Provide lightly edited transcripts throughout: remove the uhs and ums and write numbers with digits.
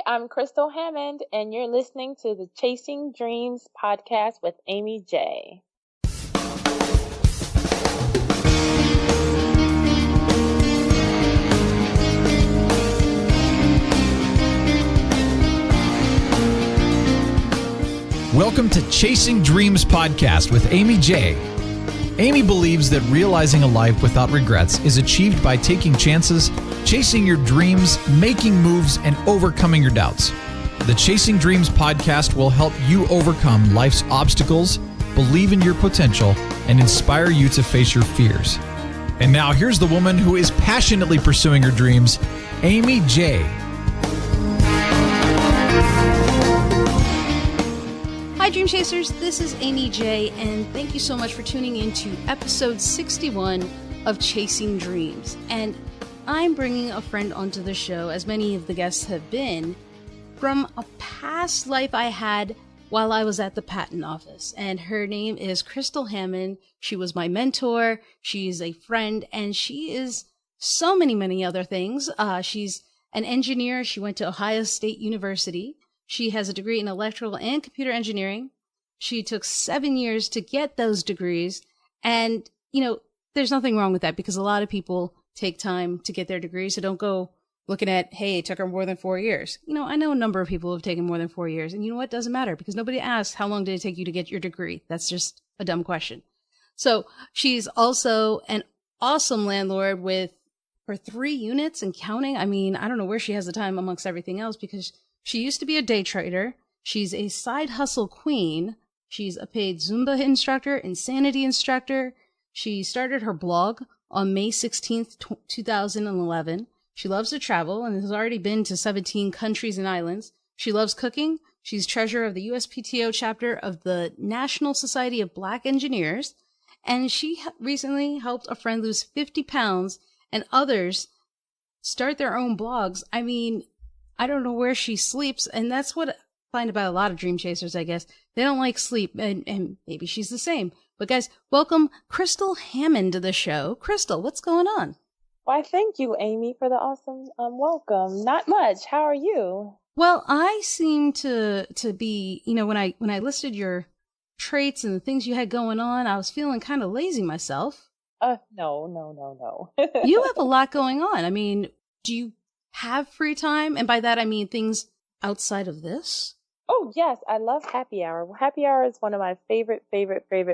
Hi, I'm Crystal Hammond, and you're listening to the Chasing Dreams podcast with Aimee J. Welcome to Chasing Dreams podcast with Aimee J. Aimee believes that realizing a life without regrets is achieved by taking chances, chasing your dreams, making moves, and overcoming your doubts. The Chasing Dreams podcast will help you overcome life's obstacles, believe in your potential, and inspire you to face your fears. And now here's the woman who is passionately pursuing her dreams, Aimee J. Hi Dream Chasers, this is Aimee J, and thank you so much for tuning in to episode 61 of Chasing Dreams. And I'm bringing a friend onto the show, as many of the guests have been, from a past life I had while I was at the patent office. And her name is Crystal Hammond. She was my mentor, she's a friend, and she is so many other things. She's an engineer. She went to Ohio State University. She has a degree in electrical and computer engineering. She took 7 years to get those degrees. And, there's nothing wrong with that because a lot of people take time to get their degrees. So don't go looking at, hey, it took her more than 4 years. I know a number of people who have taken more than 4 years. And you know what? Doesn't matter because nobody asks how long did it take you to get your degree. That's just a dumb question. So she's also an awesome landlord with her 3 units and counting. I mean, I don't know where she has the time amongst everything else because she used to be a day trader. She's a side hustle queen. She's a paid Zumba instructor, insanity instructor. She started her blog on May 16th, 2011. She loves to travel and has already been to 17 countries and islands. She loves cooking. She's treasurer of the USPTO chapter of the National Society of Black Engineers. And she recently helped a friend lose 50 pounds and others start their own blogs. I mean, I don't know where she sleeps, and that's what I find about a lot of dream chasers, I guess. They don't like sleep, and maybe she's the same. But guys, welcome Crystal Hammond to the show. Crystal, what's going on? Why, thank you, Aimee, for the awesome welcome. Not much. How are you? Well, I seem to be, when I listed your traits and the things you had going on, I was feeling kind of lazy myself. No. You have a lot going on. I mean, do you have free time? And by that, I mean things outside of this. Oh, yes. I love happy hour. Happy hour is one of my favorite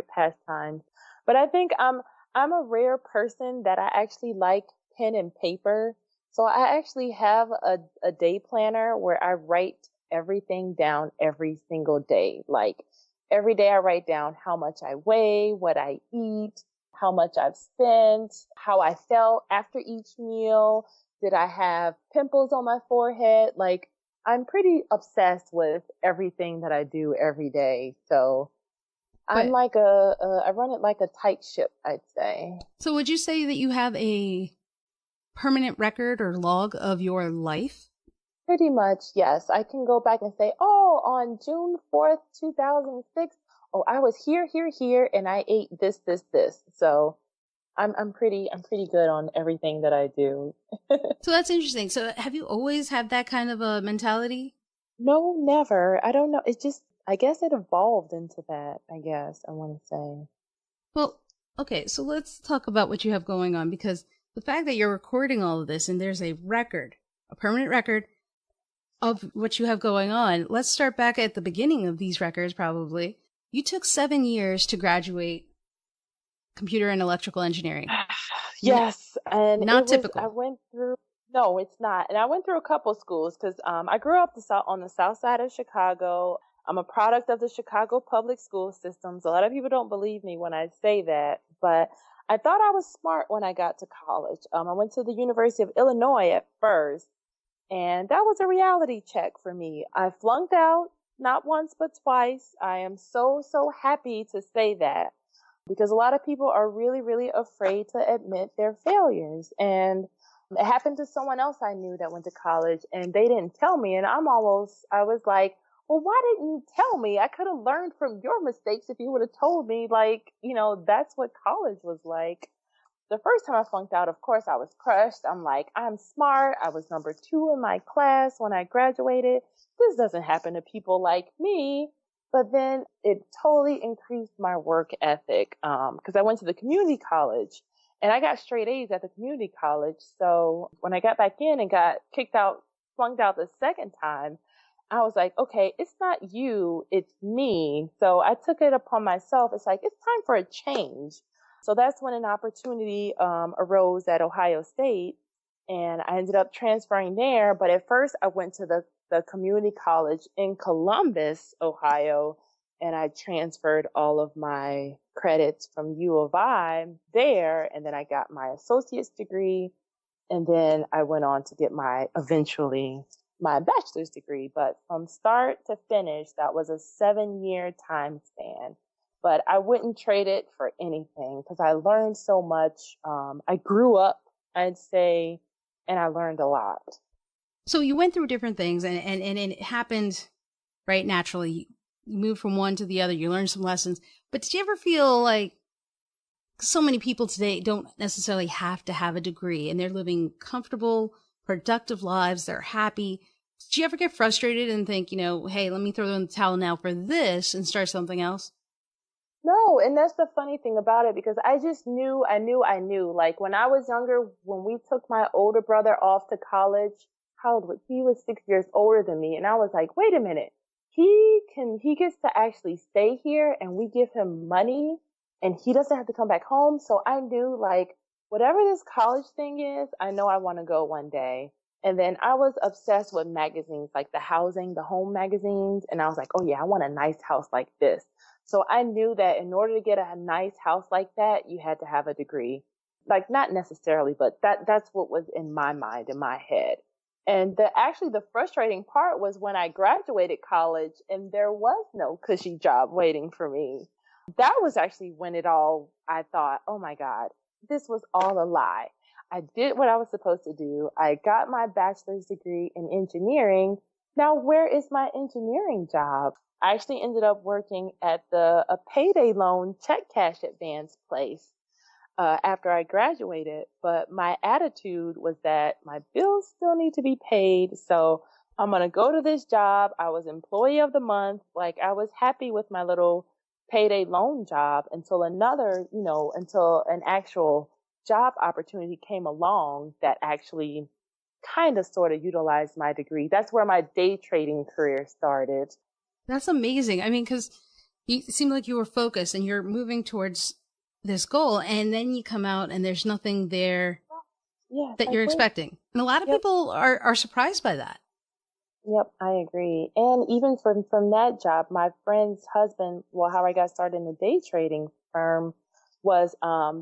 pastimes. But I think I'm a rare person that I actually like pen and paper. So I actually have a day planner where I write everything down every single day. Like every day I write down how much I weigh, what I eat, how much I've spent, how I felt after each meal. Did I have pimples on my forehead? Like, I'm pretty obsessed with everything that I do every day. So I'm like I run it like a tight ship, I'd say. So would you say that you have a permanent record or log of your life? Pretty much, yes. I can go back and say, oh, on June 4th, 2006, oh, I was here, and I ate this. So I'm pretty good on everything that I do. So that's interesting. So have you always had that kind of a mentality? No, never. I don't know. It just, I guess it evolved into that, I want to say. Well, okay. So let's talk about what you have going on because the fact that you're recording all of this and there's a record, a permanent record of what you have going on. Let's start back at the beginning of these records, probably. You took 7 years to graduate computer and electrical engineering. Yes. And not typical. No, it's not. And I went through a couple schools because I grew up on the south side of Chicago. I'm a product of the Chicago public school systems. A lot of people don't believe me when I say that, but I thought I was smart when I got to college. I went to the University of Illinois at first, and that was a reality check for me. I flunked out not once but twice. I am so happy to say that. Because a lot of people are really afraid to admit their failures. And it happened to someone else I knew that went to college and they didn't tell me. And I was like, well, why didn't you tell me? I could have learned from your mistakes if you would have told me, that's what college was like. The first time I flunked out, of course, I was crushed. I'm like, I'm smart. I was number 2 in my class when I graduated. This doesn't happen to people like me. But then it totally increased my work ethic because I went to the community college and I got straight A's at the community college. So when I got back in and got kicked out, flunked out the second time, I was like, okay, it's not you, it's me. So I took it upon myself. It's like, it's time for a change. So that's when an opportunity arose at Ohio State, and I ended up transferring there. But at first, I went to the community college in Columbus, Ohio, and I transferred all of my credits from U of I there, and then I got my associate's degree, and then I went on to get eventually my bachelor's degree. But from start to finish, that was a 7-year time span. But I wouldn't trade it for anything because I learned so much. I grew up, I'd say, and I learned a lot. So you went through different things and it happened right naturally. You moved from one to the other. You learned some lessons. But did you ever feel like so many people today don't necessarily have to have a degree and they're living comfortable, productive lives. They're happy. Did you ever get frustrated and think, hey, let me throw in the towel now for this and start something else? No, and that's the funny thing about it, because I just knew. Like when I was younger, when we took my older brother off to college, he was 6 years older than me. And I was like, wait a minute, he gets to actually stay here and we give him money and he doesn't have to come back home. So I knew, like, whatever this college thing is, I know I want to go one day. And then I was obsessed with magazines, like the home magazines. And I was like, oh yeah, I want a nice house like this. So I knew that in order to get a nice house like that, you had to have a degree. Like, not necessarily, but that's what was in my mind, in my head. And the frustrating part was when I graduated college and there was no cushy job waiting for me. That was actually when I thought, oh my God, this was all a lie. I did what I was supposed to do. I got my bachelor's degree in engineering. Now, where is my engineering job? I actually ended up working at a payday loan check cash advance place after I graduated. But my attitude was that my bills still need to be paid. So I'm going to go to this job. I was employee of the month. Like, I was happy with my little payday loan job until until an actual job opportunity came along that actually kind of sort of utilized my degree. That's where my day trading career started. That's amazing. I mean, because you seem like you were focused and you're moving towards this goal, and then you come out and there's nothing there that you're expecting. And a lot of people are surprised by that. Yep, I agree. And even from that job, my friend's husband, how I got started in the day trading firm was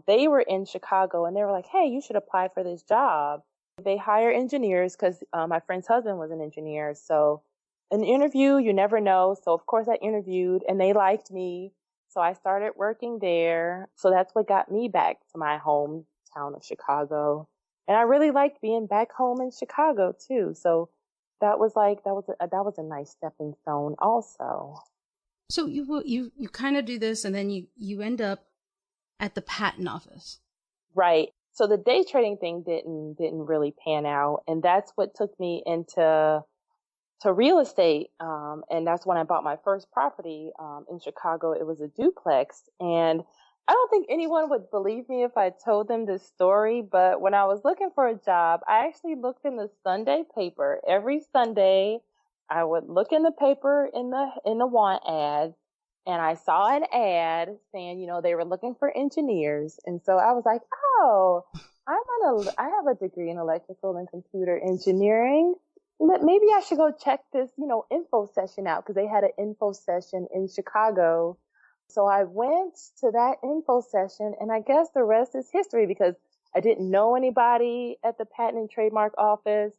they were in Chicago and they were like, hey, you should apply for this job. They hire engineers because my friend's husband was an engineer. So an interview, you never know. So of course I interviewed and they liked me. So I started working there. So that's what got me back to my hometown of Chicago. And I really liked being back home in Chicago too. So that was a nice stepping stone also. So you kind of do this and then you end up at the patent office. Right. So the day trading thing didn't really pan out. And that's what took me into real estate. And that's when I bought my first property in Chicago. It was a duplex. And I don't think anyone would believe me if I told them this story, but when I was looking for a job, I actually looked in the Sunday paper. Every Sunday, I would look in the paper in the want ads, and I saw an ad saying, they were looking for engineers. And so I was like, oh, I have a degree in electrical and computer engineering. Maybe I should go check this, info session out, because they had an info session in Chicago. So I went to that info session, and I guess the rest is history, because I didn't know anybody at the Patent and Trademark Office.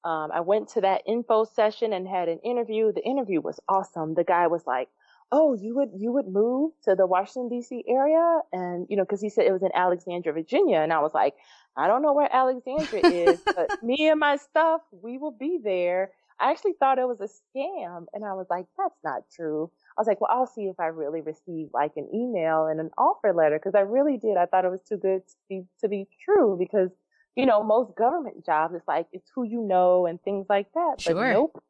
I went to that info session and had an interview. The interview was awesome. The guy was like, oh, you would move to the Washington, D.C. area? And, because he said it was in Alexandria, Virginia. And I was like, I don't know where Alexandria is, but me and my stuff, we will be there. I actually thought it was a scam. And I was like, that's not true. I was like, well, I'll see if I really received like an email and an offer letter. Cause I really did. I thought it was too good to be true because, most government jobs, it's like, it's who you know and things like that. But Sure. nope.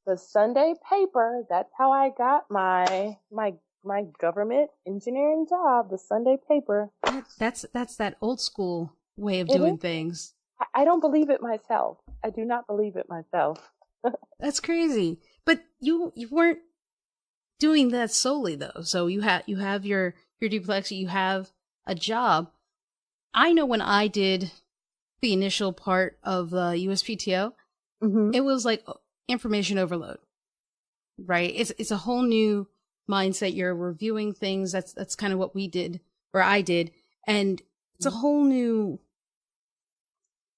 The Sunday paper, that's how I got my government engineering job, the Sunday paper. That's that old school way of It doing is. things. I don't believe it myself. I do not believe it myself. That's crazy. But you weren't doing that solely though. So you have your dyslexia, you have a job. I know when I did the initial part of USPTO, Mm-hmm. it was like information overload. Right? It's a whole new mindset. You're reviewing things. That's kind of what we did, or I did, and it's a whole new.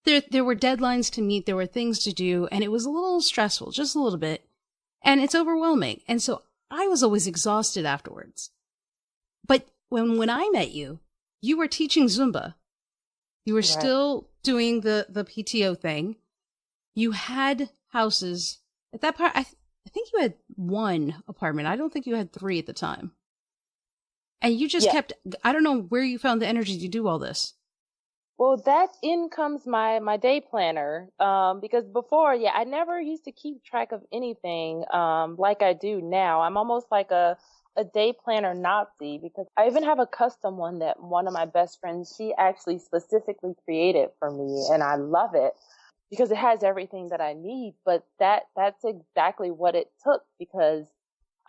There were deadlines to meet. There were things to do, and it was a little stressful, just a little bit, and it's overwhelming. And so I was always exhausted afterwards. But when I met you, you were teaching Zumba. You were Right. still doing the PTO thing. You had houses at that part. I think you had one apartment. I don't think you had 3 at the time. And you just kept, I don't know where you found the energy to do all this. Well, that in comes my day planner. Because before, I never used to keep track of anything, like I do now. I'm almost like a day planner Nazi because I even have a custom one that one of my best friends, she actually specifically created for me, and I love it because it has everything that I need. But that's exactly what it took because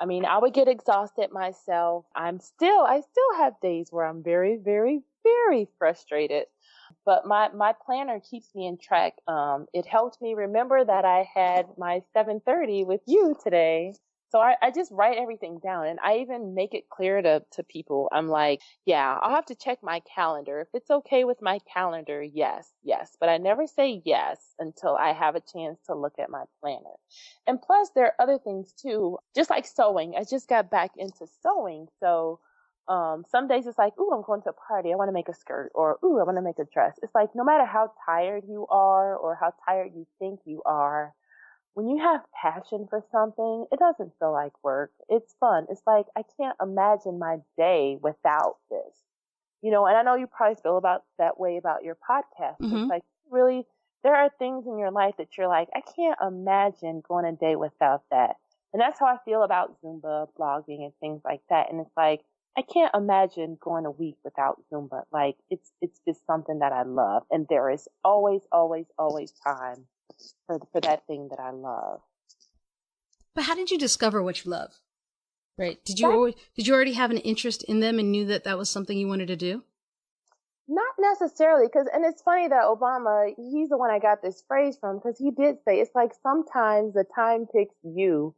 I would get exhausted myself. I still have days where I'm very, very, very frustrated. But my planner keeps me in track. It helped me remember that I had my 7:30 with you today. So I just write everything down, and I even make it clear to people. I'm like, I'll have to check my calendar. If it's okay with my calendar, yes. But I never say yes until I have a chance to look at my planner. And plus, there are other things too, just like sewing. I just got back into sewing. So some days it's like, ooh, I'm going to a party. I want to make a skirt, or ooh, I want to make a dress. It's like no matter how tired you are or how tired you think you are, when you have passion for something, it doesn't feel like work. It's fun. It's like, I can't imagine my day without this, and I know you probably feel about that way about your podcast. Mm-hmm. It's like, really, there are things in your life that you're like, I can't imagine going a day without that. And that's how I feel about Zumba, blogging, and things like that. And it's like, I can't imagine going a week without Zumba. Like, it's just something that I love. And there is always, always, always time for that thing that I love. But how did you discover what you love? Right? Did you already have an interest in them and knew that was something you wanted to do? Not necessarily, and it's funny that Obama, he's the one I got this phrase from, because he did say, it's like sometimes the time picks you.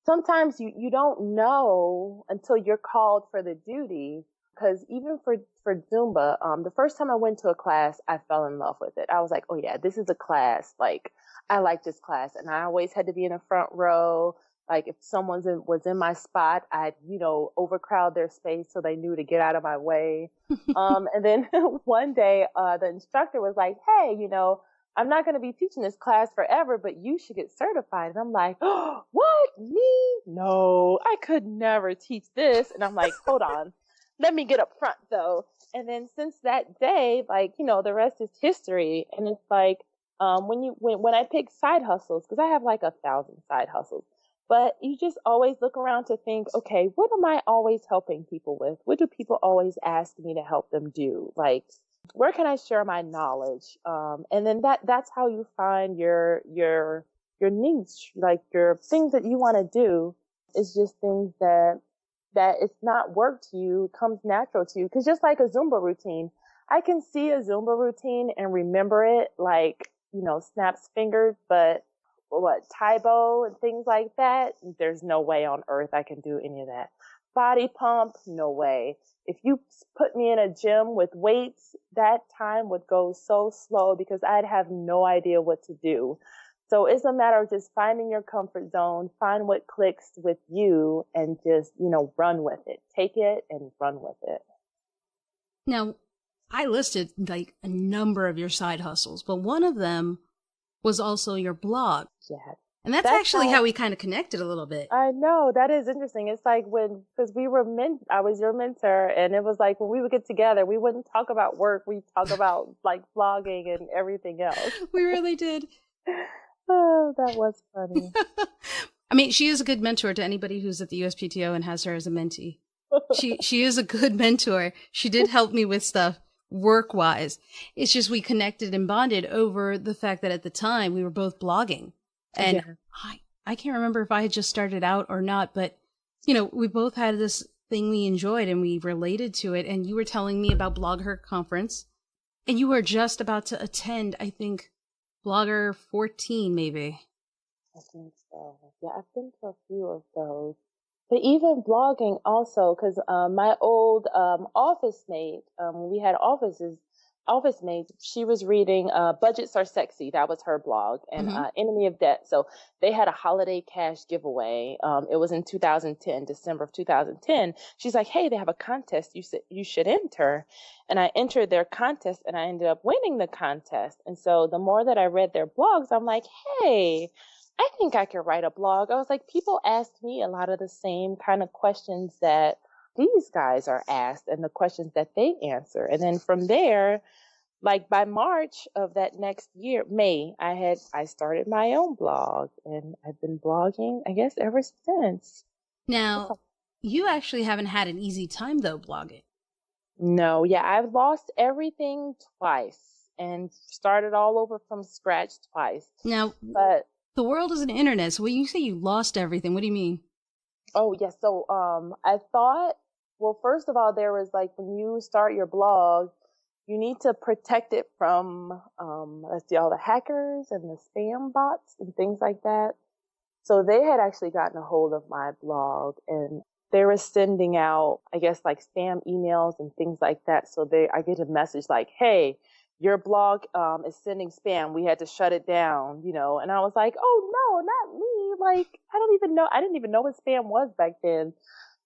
Sometimes you don't know until you're called for the duty. Because even for Zumba, the first time I went to a class, I fell in love with it. I was like, oh yeah, this is a class. Like, I like this class. And I always had to be in the front row. Like, if someone was in my spot, I'd, overcrowd their space so they knew to get out of my way. And then one day, the instructor was like, hey, I'm not going to be teaching this class forever, but you should get certified. And I'm like, oh, what? Me? No, I could never teach this. And I'm like, hold on. Let me get up front though. And then since that day, like, the rest is history. And it's like, when I pick side hustles, because I have like 1,000 side hustles, but you just always look around to think, okay, what am I always helping people with? What do people always ask me to help them do? Like, where can I share my knowledge? And then that's how you find your niche, like your things that you want to do is just things that it's not work to you, it comes natural to you. Because just like a Zumba routine, I can see a Zumba routine and remember it like, snaps fingers, but Taibo and things like that, there's no way on earth I can do any of that. Body pump, no way. If you put me in a gym with weights, that time would go so slow because I'd have no idea what to do. So it's a matter of just finding your comfort zone, find what clicks with you, and just, run with it. Take it and run with it. Now, I listed like a number of your side hustles, but one of them was also your blog. Yeah. And that's actually how we kind of connected a little bit. I know, that is interesting. It's like because I was your mentor, and it was like when we would get together, we wouldn't talk about work. We'd talk about like vlogging and everything else. We really did. Oh, that was funny. I mean, she is a good mentor to anybody who's at the USPTO and has her as a mentee. She is a good mentor. She did help me with stuff work-wise. It's just we connected and bonded over the fact that at the time we were both blogging. And I can't remember if I had just started out or not, but, you know, we both had this thing we enjoyed and we related to it. And you were telling me about Blogger Conference, and you were just about to attend, I think, Blogger 14, maybe. I think so. Yeah, I've been to a few of those. But even blogging also, because my old office mate, we had office mates, she was reading Budgets Are Sexy. That was her blog, and Enemy of Debt. So they had a holiday cash giveaway. It was in 2010, December of 2010. She's like, hey, they have a contest. You should enter. And I entered their contest, and I ended up winning the contest. And so the more that I read their blogs, I'm like, hey, I think I could write a blog. I was like, people ask me a lot of the same kind of questions that these guys are asked and the questions that they answer. And then from there, like by March of that next year, May, I started my own blog, and I've been blogging, I guess, ever since. Now, you actually haven't had an easy time though, blogging. No, yeah, I've lost everything twice and started all over from scratch twice. Now, but the world is an internet. So when you say you lost everything, what do you mean? Oh, yes. So, I thought, well, first of all, there was like when you start your blog, you need to protect it from, let's see, all the hackers and the spam bots and things like that. So they had actually gotten a hold of my blog, and they were sending out, I guess, like spam emails and things like that. So I get a message like, hey, your blog is sending spam. We had to shut it down, you know. And I was like, oh, no, not me. Like, I didn't even know what spam was back then.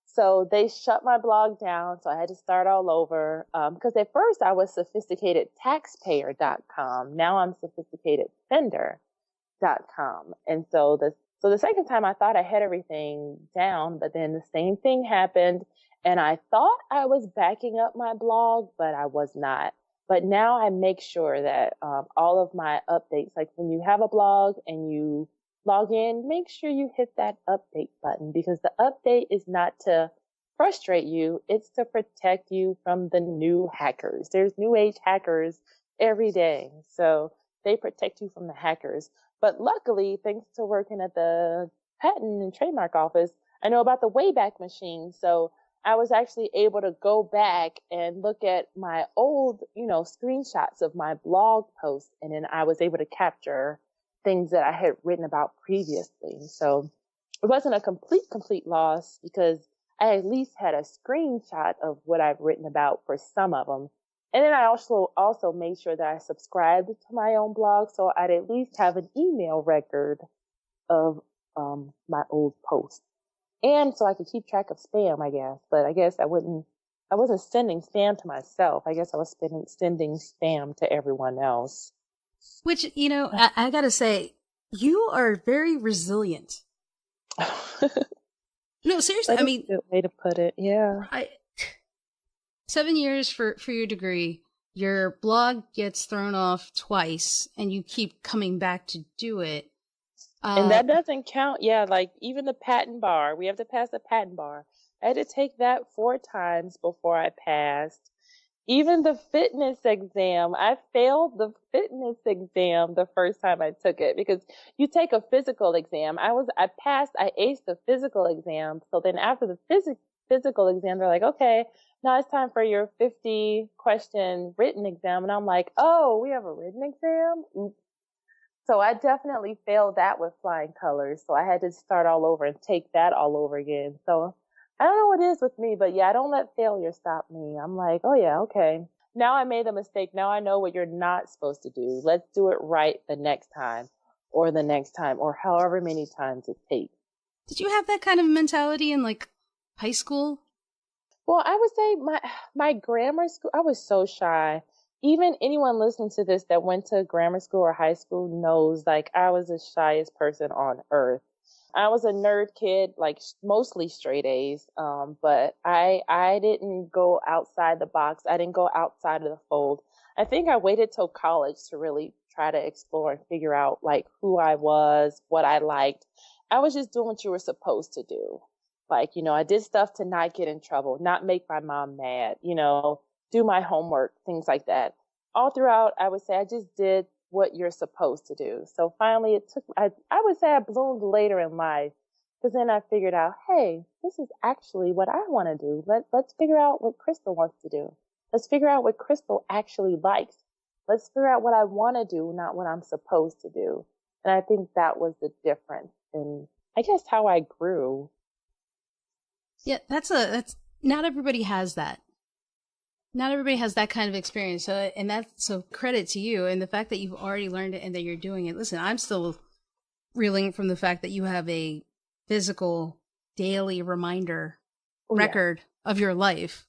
So they shut my blog down. So I had to start all over. Because at first I was sophisticatedtaxpayer.com. Now I'm sophisticatedspender.com. And so the second time I thought I had everything down, but then the same thing happened. And I thought I was backing up my blog, but I was not. But now I make sure that all of my updates, like when you have a blog and you log in, make sure you hit that update button, because the update is not to frustrate you. It's to protect you from the new hackers. There's new age hackers every day. So they protect you from the hackers. But luckily, thanks to working at the Patent and Trademark Office, I know about the Wayback Machine. So I was actually able to go back and look at my old, screenshots of my blog posts. And then I was able to capture things that I had written about previously. So it wasn't a complete loss, because I at least had a screenshot of what I've written about for some of them. And then I also made sure that I subscribed to my own blog, so I'd at least have an email record of my old posts. And so I could keep track of spam, I guess. But I guess I wasn't sending spam to myself. I guess I was sending spam to everyone else. Which, I gotta say, you are very resilient. No, seriously. That's a good way to put it. Yeah. 7 years for your degree. Your blog gets thrown off twice, and you keep coming back to do it. And that doesn't count. Yeah, like even the patent bar. We have to pass the patent bar. I had to take that 4 times before I passed. Even the fitness exam, I failed the fitness exam the first time I took it, because you take a physical exam. I aced the physical exam. So then after the physical exam, they're like, okay, now it's time for your 50-question written exam. And I'm like, oh, we have a written exam? Oops. So I definitely failed that with flying colors. So I had to start all over and take that all over again. So I don't know what it is with me, but yeah, I don't let failure stop me. I'm like, oh yeah, okay. Now I made a mistake. Now I know what you're not supposed to do. Let's do it right the next time, or however many times it takes. Did you have that kind of mentality in like high school? Well, I would say my grammar school, I was so shy. even anyone listening to this that went to grammar school or high school knows, like, I was the shyest person on earth. I was a nerd kid, like mostly straight A's. But I didn't go outside the box. I didn't go outside of the fold. I think I waited till college to really try to explore and figure out like who I was, what I liked. I was just doing what you were supposed to do. Like, I did stuff to not get in trouble, not make my mom mad, do my homework, things like that. All throughout, I would say I just did what you're supposed to do. So finally I would say I bloomed later in life, because then I figured out, hey, this is actually what I want to do. Let's figure out what Crystal wants to do. Let's figure out what Crystal actually likes. Let's figure out what I want to do, not what I'm supposed to do. And I think that was the difference in, I guess, how I grew. Yeah, that's not everybody has that. Not everybody has that kind of experience. So credit to you, and the fact that you've already learned it and that you're doing it. Listen, I'm still reeling from the fact that you have a physical daily reminder record of your life.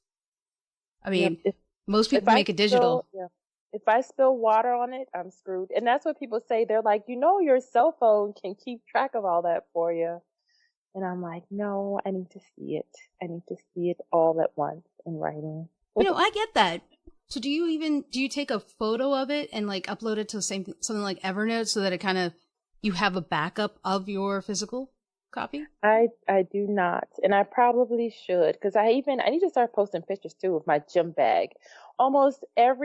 I mean, most people make it digital. If I spill water on it, I'm screwed. And that's what people say. They're like, your cell phone can keep track of all that for you. And I'm like, no, I need to see it. I need to see it all at once in writing. I get that. So do you take a photo of it and like upload it to something like Evernote so that it kind of, you have a backup of your physical copy? I do not. And I probably should, because I need to start posting pictures too of my gym bag. Almost at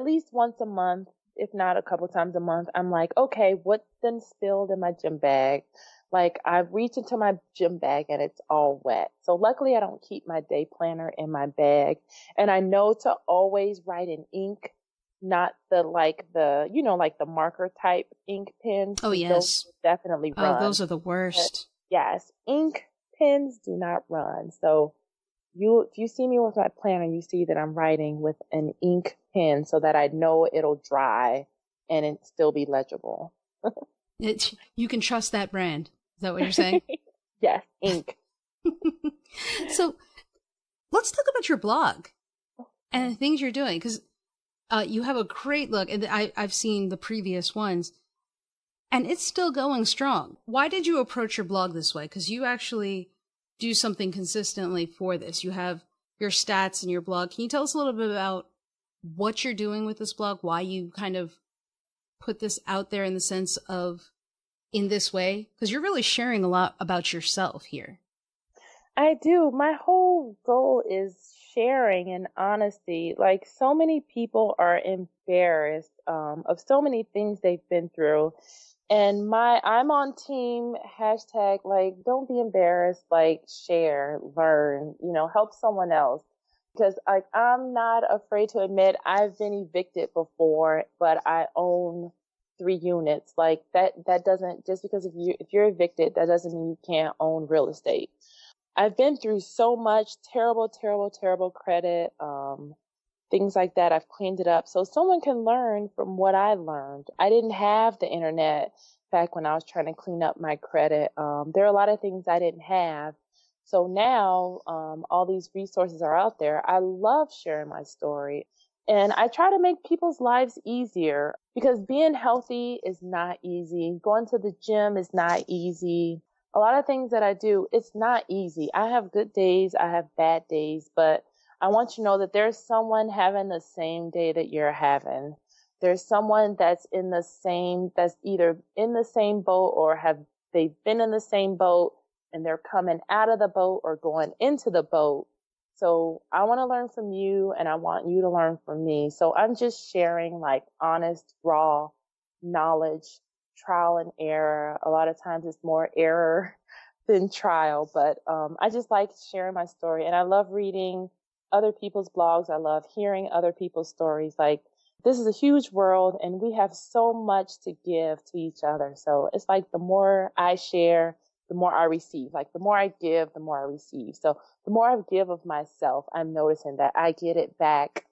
least once a month, if not a couple times a month, I'm like, okay, what's been spilled in my gym bag? Like, I reach into my gym bag and it's all wet. So luckily I don't keep my day planner in my bag. And I know to always write in ink, not the marker type ink pens. Oh, yes. Those definitely run. Oh, those are the worst. But yes. Ink pens do not run. So if you see me with my planner, you see that I'm writing with an ink pen so that I know it'll dry and it still be legible. You can trust that brand. Is that what you're saying? Yes, ink. So let's talk about your blog and the things you're doing, because you have a great look, and I've seen the previous ones, and it's still going strong. Why did you approach your blog this way? Because you actually do something consistently for this. You have your stats in your blog. Can you tell us a little bit about what you're doing with this blog, why you kind of put this out there in the sense of in this way? Because you're really sharing a lot about yourself here. I do. My whole goal is sharing and honesty. Like, so many people are embarrassed of so many things they've been through. And I'm on team hashtag, like, don't be embarrassed, like, share, learn, help someone else. Because like, I'm not afraid to admit I've been evicted before, but I own 3 units. Like, that doesn't, just because if you're evicted, that doesn't mean you can't own real estate. I've been through so much terrible credit, things like that. I've cleaned it up so someone can learn from what I learned. I didn't have the internet back when I was trying to clean up my credit. There are a lot of things I didn't have. So now, all these resources are out there. I love sharing my story. And I try to make people's lives easier, because being healthy is not easy. Going to the gym is not easy. A lot of things that I do, it's not easy. I have good days, I have bad days, but I want you to know that there's someone having the same day that you're having. There's someone that's either in the same boat or they've been in the same boat and they're coming out of the boat or going into the boat. So I want to learn from you and I want you to learn from me. So I'm just sharing like honest, raw knowledge, trial and error. A lot of times it's more error than trial, but I just like sharing my story, and I love reading other people's blogs. I love hearing other people's stories. Like, this is a huge world and we have so much to give to each other. So it's like the more I share, the more I receive. Like, the more I give, the more I receive. So the more I give of myself, I'm noticing that I get it back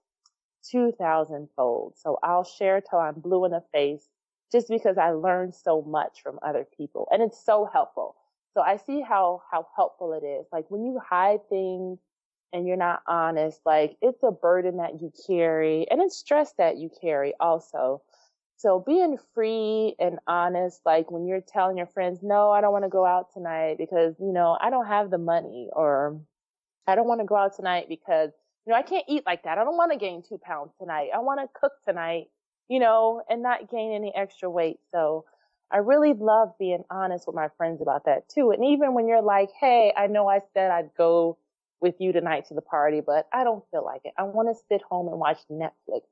2,000-fold. So I'll share till I'm blue in the face, just because I learned so much from other people. And it's so helpful. So I see how helpful it is. Like, when you hide things and you're not honest, like it's a burden that you carry and it's stress that you carry also. So being free and honest, like when you're telling your friends, no, I don't want to go out tonight because, I don't have the money, or I don't want to go out tonight because, I can't eat like that. I don't want to gain 2 pounds tonight. I want to cook tonight, and not gain any extra weight. So I really love being honest with my friends about that too. And even when you're like, hey, I know I said I'd go with you tonight to the party, but I don't feel like it. I want to sit home and watch Netflix.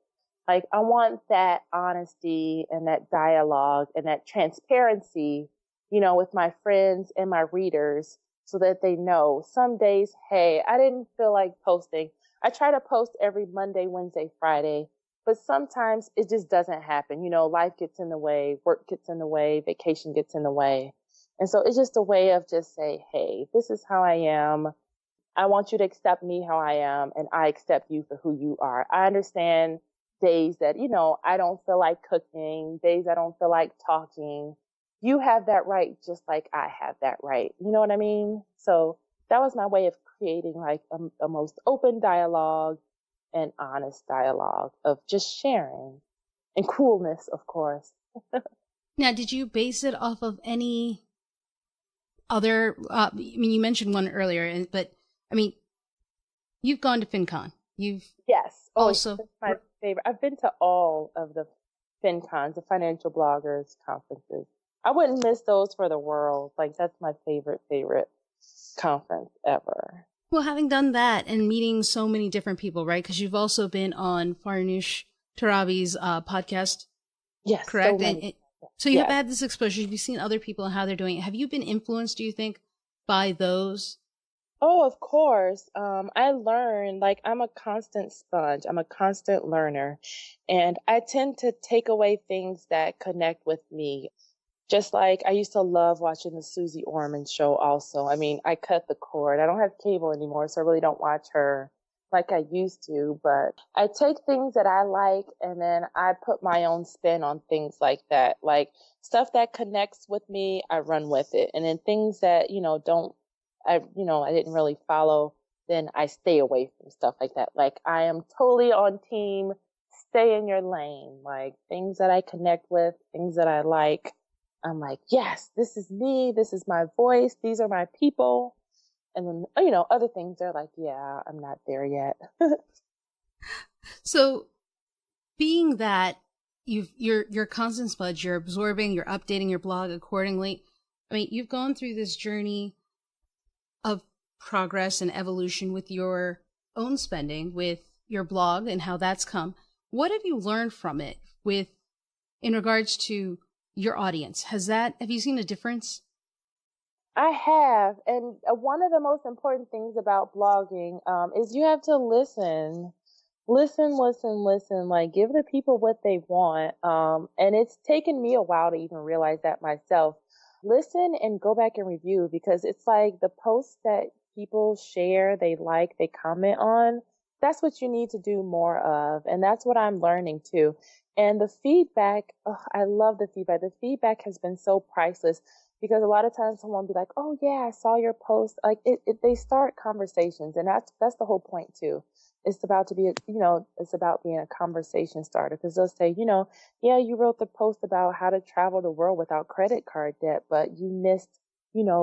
Like I want that honesty and that dialogue and that transparency, with my friends and my readers so that they know some days, hey, I didn't feel like posting. I try to post every Monday, Wednesday, Friday, but sometimes it just doesn't happen. Life gets in the way, work gets in the way, vacation gets in the way. And so it's just a way of just say, hey, this is how I am. I want you to accept me how I am, and I accept you for who you are. I understand days that, I don't feel like cooking, days I don't feel like talking. You have that right just like I have that right. You know what I mean? So that was my way of creating like a most open dialogue and honest dialogue of just sharing and coolness, of course. Now, did you base it off of any other, you mentioned one earlier, but you've gone to FinCon. Yes. Oh, also it's my favorite. I've been to all of the FinCons, the financial bloggers conferences. I wouldn't miss those for the world. Like that's my favorite conference ever. Well, having done that and meeting so many different people, right? Because you've also been on Farnoosh Torabi's podcast, yes, correct? So you yes. have had this exposure. You've seen other people and how they're doing it. Have you been influenced, do you think, by those? Oh, of course. I learn, like I'm a constant sponge. I'm a constant learner. And I tend to take away things that connect with me. Just like I used to love watching the Susie Orman show also. I cut the cord. I don't have cable anymore, so I really don't watch her like I used to. But I take things that I like and then I put my own spin on things like that. Like stuff that connects with me, I run with it. And then things that, I didn't really follow, then I stay away from stuff like that. Like I am totally on team, stay in your lane. Like things that I connect with, things that I like. I'm like, yes, this is me. This is my voice. These are my people. And then, other things they're like, yeah, I'm not there yet. So being that you're constant sponge, you're absorbing, you're updating your blog accordingly. You've gone through this journey of progress and evolution with your own spending, with your blog and how that's come. What have you learned from it in regards to your audience? Have you seen a difference? I have. And one of the most important things about blogging is you have to listen. Listen, listen, listen. Like give the people what they want. And it's taken me a while to even realize that myself. Listen and go back and review because it's like the posts that people share, they like, they comment on. That's what you need to do more of. And that's what I'm learning too. And the feedback, I love the feedback. The feedback has been so priceless because a lot of times someone will be like, oh yeah, I saw your post. Like they start conversations and that's the whole point too. It's about to be, it's about being a conversation starter because they'll say, yeah, you wrote the post about how to travel the world without credit card debt, but you missed,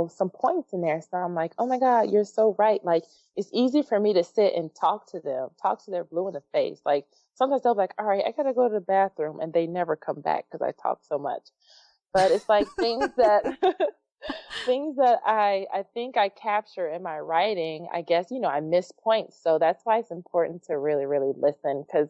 some points in there. So I'm like, oh my God, you're so right. Like it's easy for me to sit and talk to their blue in the face. Like sometimes they'll be like, all right, I gotta go to the bathroom, and they never come back because I talk so much. But it's like things that things that I think I capture in my writing. I guess, I miss points. So that's why it's important to really, really listen because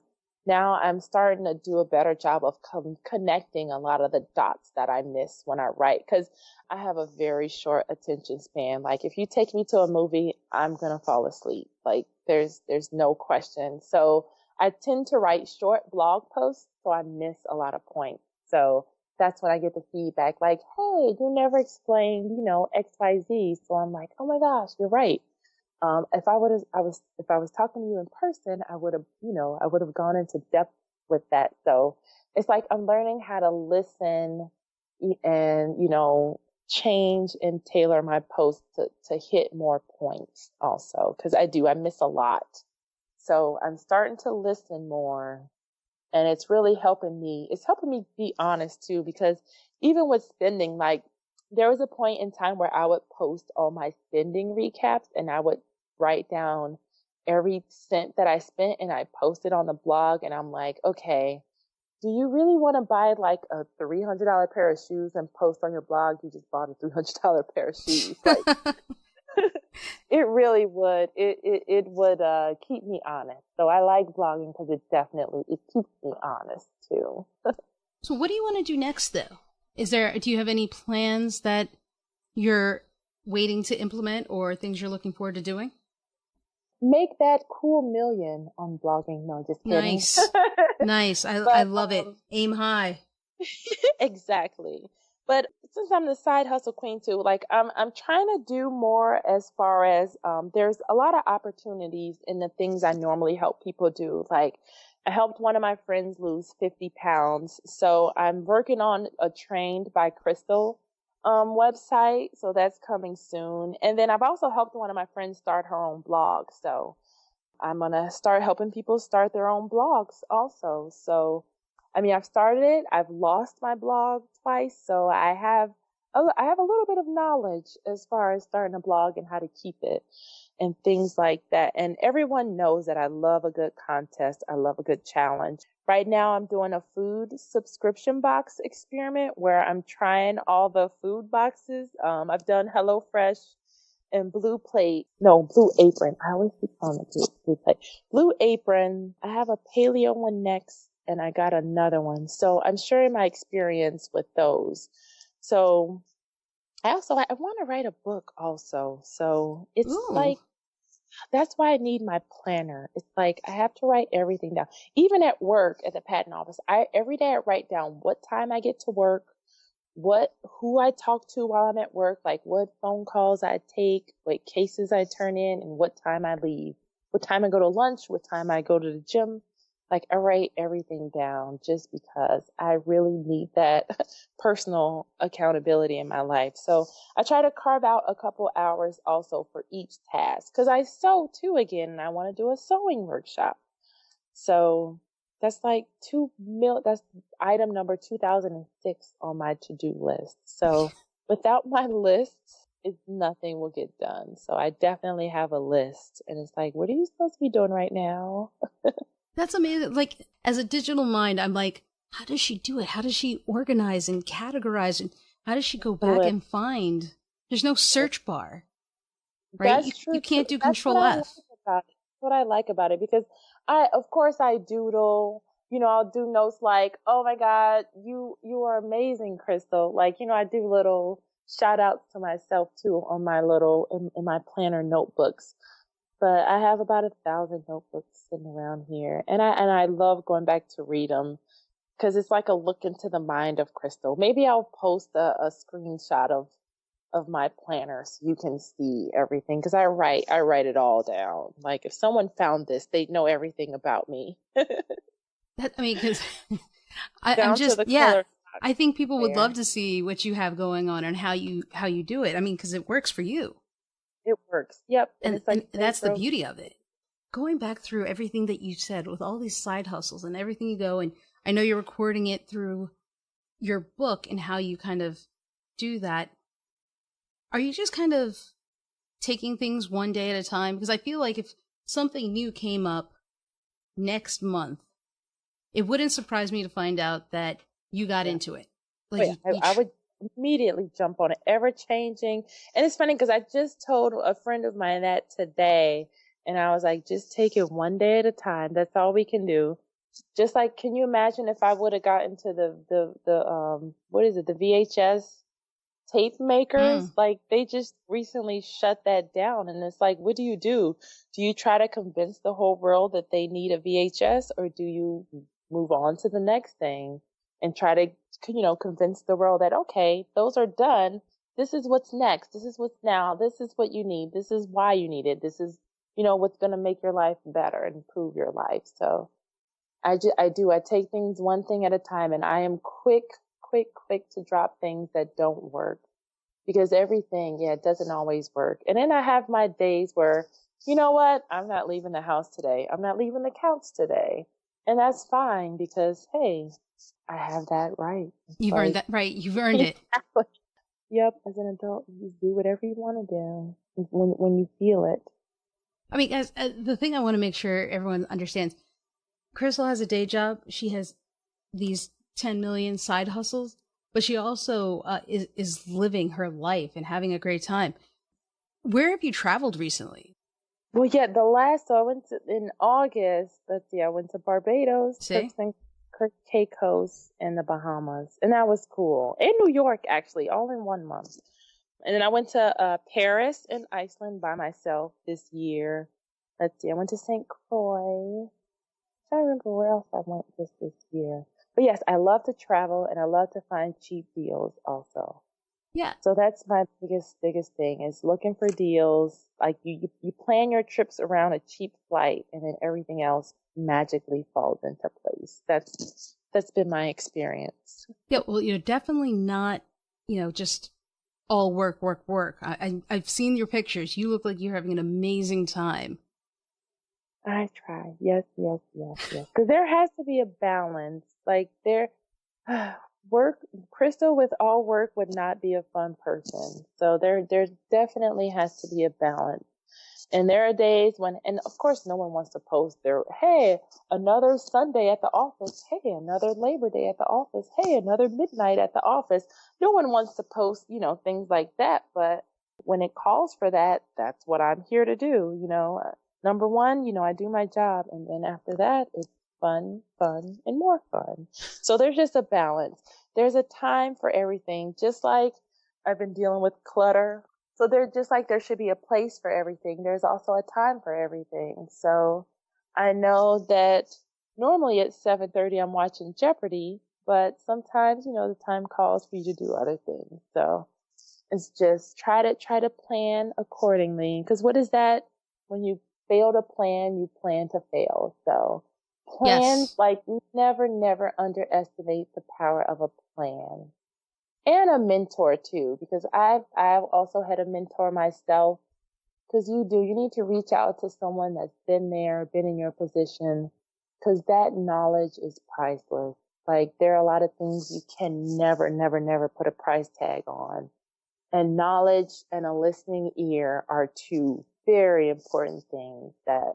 now I'm starting to do a better job of connecting a lot of the dots that I miss when I write because I have a very short attention span. Like if you take me to a movie, I'm going to fall asleep. Like there's no question. So I tend to write short blog posts, so I miss a lot of points. So that's when I get the feedback like, hey, you never explained, XYZ. So I'm like, oh my gosh, you're right. If I was talking to you in person, I would have gone into depth with that. So it's like I'm learning how to listen and, change and tailor my posts to hit more points also, because I miss a lot. So I'm starting to listen more, and it's really helping me. It's helping me be honest too, because even with spending, like there was a point in time where I would post all my spending recaps and I would write down every cent that I spent and I post it on the blog, and I'm like, okay, do you really want to buy like a $300 pair of shoes and post on your blog you just bought a $300 pair of shoes? Like, it really would. It would keep me honest. So I like blogging because it keeps me honest too. So what do you want to do next, though? Do you have any plans that you're waiting to implement or things you're looking forward to doing? Make that cool million on blogging. No, just kidding. Nice. Nice. I love it. Aim high. Exactly. But since I'm the side hustle queen too, like I'm trying to do more as far as there's a lot of opportunities in the things I normally help people do. Like I helped one of my friends lose 50 pounds. So I'm working on a Trained by Crystal website. So that's coming soon. And then I've also helped one of my friends start her own blog. So I'm going to start helping people start their own blogs also. So, I mean, I've started it. I've lost my blog twice. So I have a little bit of knowledge as far as starting a blog and how to keep it and things like that. And everyone knows that I love a good contest. I love a good challenge. Right now I'm doing a food subscription box experiment where I'm trying all the food boxes. I've done HelloFresh and Blue Apron. I always keep calling it Blue Plate. Blue Apron. I have a paleo one next, and I got another one. So I'm sharing my experience with those. So I want to write a book also. So it's like, that's why I need my planner. It's like I have to write everything down. Even at work at the patent office, every day I write down what time I get to work, who I talk to while I'm at work, like what phone calls I take, what cases I turn in, and what time I leave, what time I go to lunch, what time I go to the gym. Like I write everything down just because I really need that personal accountability in my life. So I try to carve out a couple hours also for each task, because I sew too again, and I want to do a sewing workshop. So that's like that's item number 2006 on my to-do list. So without my lists, nothing will get done. So I definitely have a list, and it's like, what are you supposed to be doing right now? That's amazing. Like, as a digital mind, I'm like, how does she do it? How does she organize and categorize? And how does she go back and find? There's no search bar, right? That's true. You can't do Control F. That's what I like about it, because of course I doodle. You know, I'll do notes like, "Oh my God, you are amazing, Crystal." Like, you know, I do little shout outs to myself too on my in my planner notebooks. But I have about 1,000 notebooks sitting around here, and I love going back to read them, because it's like a look into the mind of Crystal. Maybe I'll post a screenshot of my planner so you can see everything, because I write it all down. Like if someone found this, they'd know everything about me. Because I'm just I think people would love to see what you have going on and how you do it. I mean, because it works for you. It works. Yep. And that's the beauty of it. Going back through everything that you said with all these side hustles and everything you go, and I know you're recording it through your book and how you kind of do that. Are you just kind of taking things one day at a time? Because I feel like if something new came up next month, it wouldn't surprise me to find out that you got into it. Like I would immediately jump on it, ever changing. And it's funny because I just told a friend of mine that today, and I was like, just take it one day at a time. That's all we can do. Just like, can you imagine if I would have gotten to the what is it, the VHS tape makers? Like they just recently shut that down, and it's like, what do? Do you try to convince the whole world that they need a VHS, or do you move on to the next thing and try to, you know, convince the world that, okay, those are done. This is what's next. This is what's now. This is what you need. This is why you need it. This is, you know, what's going to make your life better and improve your life. So I take things one thing at a time, and I am quick to drop things that don't work. because everything, yeah, it doesn't always work. And then I have my days where, you know what? I'm not leaving the house today. I'm not leaving the couch today. And that's fine because, hey, I have that right. It's You've earned like, that, right? You've earned it. yep, as an adult, you just do whatever you want to do when you feel it. I mean, guys, the thing I want to make sure everyone understands, Crystal has a day job. She has these 10 million side hustles, but she also is living her life and having a great time. Where have you traveled recently? Well, yeah, so I went in August. Let's see, I went to Barbados, See? Caicos, and the Bahamas, and that was cool. And New York, actually, all in 1 month. And then I went to Paris and Iceland by myself this year. Let's see, I went to St. Croix. I don't remember where else I went just this year. But yes, I love to travel and I love to find cheap deals also. Yeah. So that's my biggest thing is looking for deals. Like you plan your trips around a cheap flight and then everything else magically falls into place. That's been my experience. Yeah, well, you're definitely not, just all work, work, work. I've seen your pictures. You look like you're having an amazing time. I try. Yes. Because there has to be a balance. Like Crystal with all work would not be a fun person. So there definitely has to be a balance. And there are days when, and of course no one wants to post hey, another Sunday at the office. Hey, another Labor Day at the office. Hey, another midnight at the office. No one wants to post, things like that. But when it calls for that, that's what I'm here to do. Number one, I do my job. And then after that, it's fun, and more fun. So there's just a balance. There's a time for everything, just like I've been dealing with clutter. So they're just like there should be a place for everything. There's also a time for everything. So I know that normally at 7:30 I'm watching Jeopardy, but sometimes, the time calls for you to do other things. So it's just try to plan accordingly. Because what is that? When you fail to plan, you plan to fail. So plan, Yes. like never underestimate the power of a plan. And a mentor too, because I've also had a mentor myself. Because you need to reach out to someone that's been there, been in your position, because that knowledge is priceless. Like there are a lot of things you can never put a price tag on. And knowledge and a listening ear are two very important things that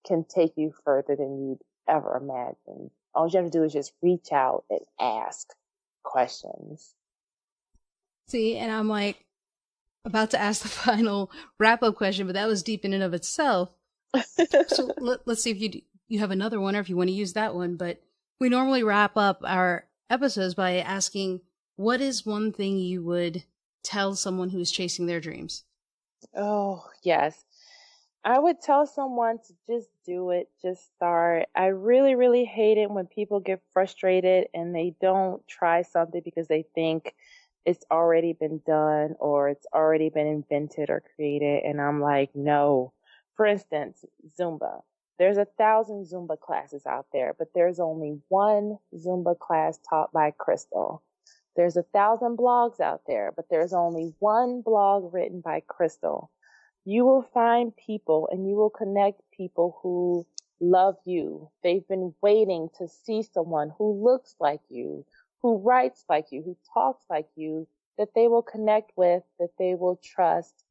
can take you further than you'd ever imagine. All you have to do is just reach out and ask questions. See, and I'm like about to ask the final wrap-up question, but that was deep in and of itself. So let's see if you have another one or if you want to use that one. But we normally wrap up our episodes by asking, what is one thing you would tell someone who's chasing their dreams? Oh, yes. I would tell someone to just do it, just start. I really hate it when people get frustrated and they don't try something because they think it's already been done or it's already been invented or created. And I'm like, no. For instance, Zumba. There's 1,000 Zumba classes out there, but there's only one Zumba class taught by Crystal. There's 1,000 blogs out there, but there's only one blog written by Crystal. You will find people and you will connect people who love you. They've been waiting to see someone who looks like you, who writes like you, who talks like you, that they will connect with, that they will trust,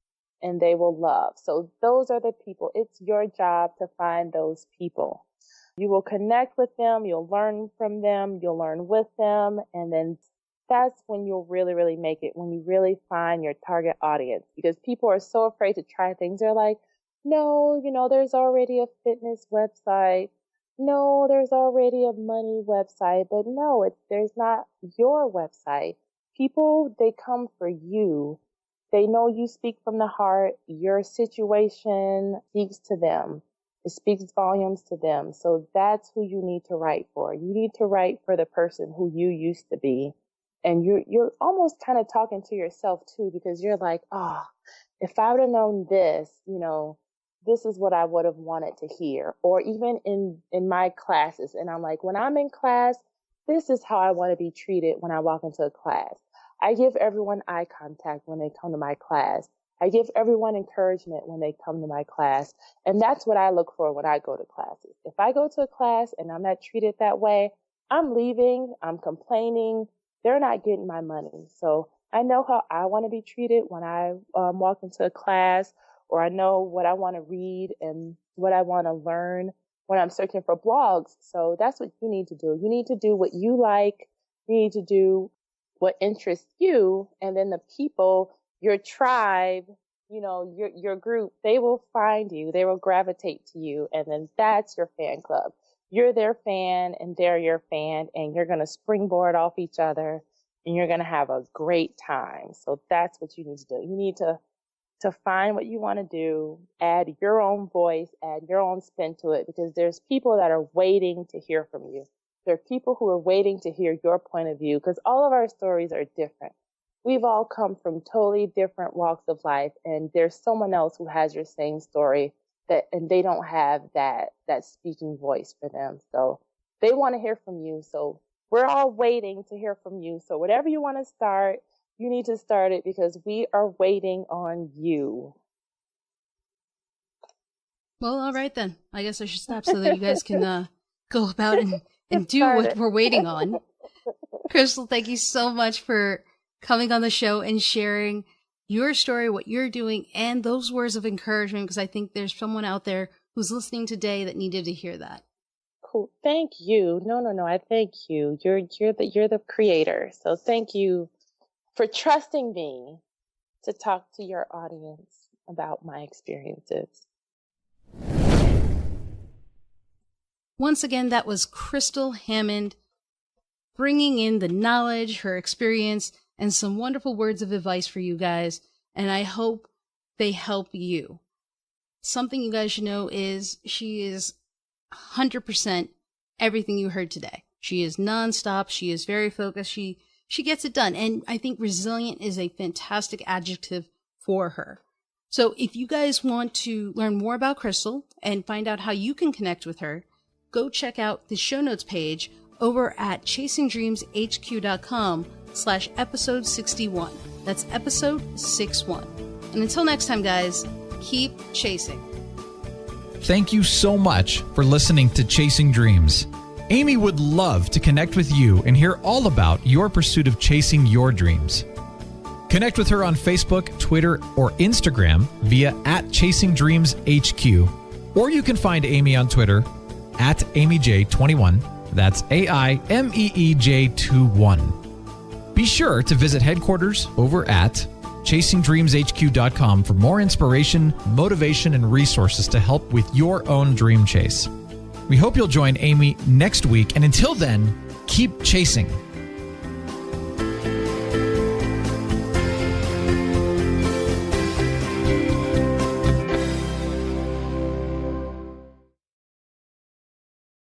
and they will love. So those are the people. It's your job to find those people. You will connect with them. You'll learn from them. You'll learn with them. And then that's when you'll really make it, when you really find your target audience. Because people are so afraid to try things. They're like, no, there's already a fitness website. No, there's already a money website. But no, there's not your website. People, they come for you. They know you speak from the heart. Your situation speaks to them. It speaks volumes to them. So that's who you need to write for. You need to write for the person who you used to be. And you're almost kind of talking to yourself too, because you're like, if I would have known this, this is what I would have wanted to hear. Or even in my classes. And I'm like, when I'm in class, this is how I want to be treated when I walk into a class. I give everyone eye contact when they come to my class. I give everyone encouragement when they come to my class. And that's what I look for when I go to classes. If I go to a class and I'm not treated that way, I'm leaving, I'm complaining, they're not getting my money. So I know how I want to be treated when I walk into a class, or I know what I want to read and what I want to learn when I'm searching for blogs. So that's what you need to do. You need to do what you like. You need to do what interests you. And then the people, your tribe, your group, they will find you. They will gravitate to you. And then that's your fan club. You're their fan and they're your fan, and you're going to springboard off each other and you're going to have a great time. So that's what you need to do. You need to find what you want to do, add your own voice, add your own spin to it, because there's people that are waiting to hear from you. There are people who are waiting to hear your point of view, because all of our stories are different. We've all come from totally different walks of life, and there's someone else who has your same story and they don't have that speaking voice for them. So they want to hear from you. So we're all waiting to hear from you. So whatever you want to start, you need to start it, because we are waiting on you. Well, all right then. I guess I should stop so that you guys can go about and do what we're waiting on. Crystal, thank you so much for coming on the show and sharing your story, what you're doing, and those words of encouragement, because I think there's someone out there who's listening today that needed to hear that. Cool. Thank you. No. I thank you. You're the creator. So thank you for trusting me to talk to your audience about my experiences. Once again, that was Crystal Hammond bringing in the knowledge, her experience, and some wonderful words of advice for you guys. And I hope they help you. Something you guys should know is she is 100% everything you heard today. She is nonstop. She is very focused. She gets it done. And I think resilient is a fantastic adjective for her. So if you guys want to learn more about Crystal and find out how you can connect with her, go check out the show notes page over at chasingdreamshq.com/episode 61. That's episode 61. And until next time, guys, keep chasing. Thank you so much for listening to Chasing Dreams. Aimee would love to connect with you and hear all about your pursuit of chasing your dreams. Connect with her on Facebook, Twitter, or Instagram via @ChasingDreamsHQ. Or you can find Aimee on Twitter @AimeeJ21. That's AIMEEJ21. Be sure to visit headquarters over at ChasingDreamsHQ.com for more inspiration, motivation, and resources to help with your own dream chase. We hope you'll join Aimee next week, and until then, keep chasing.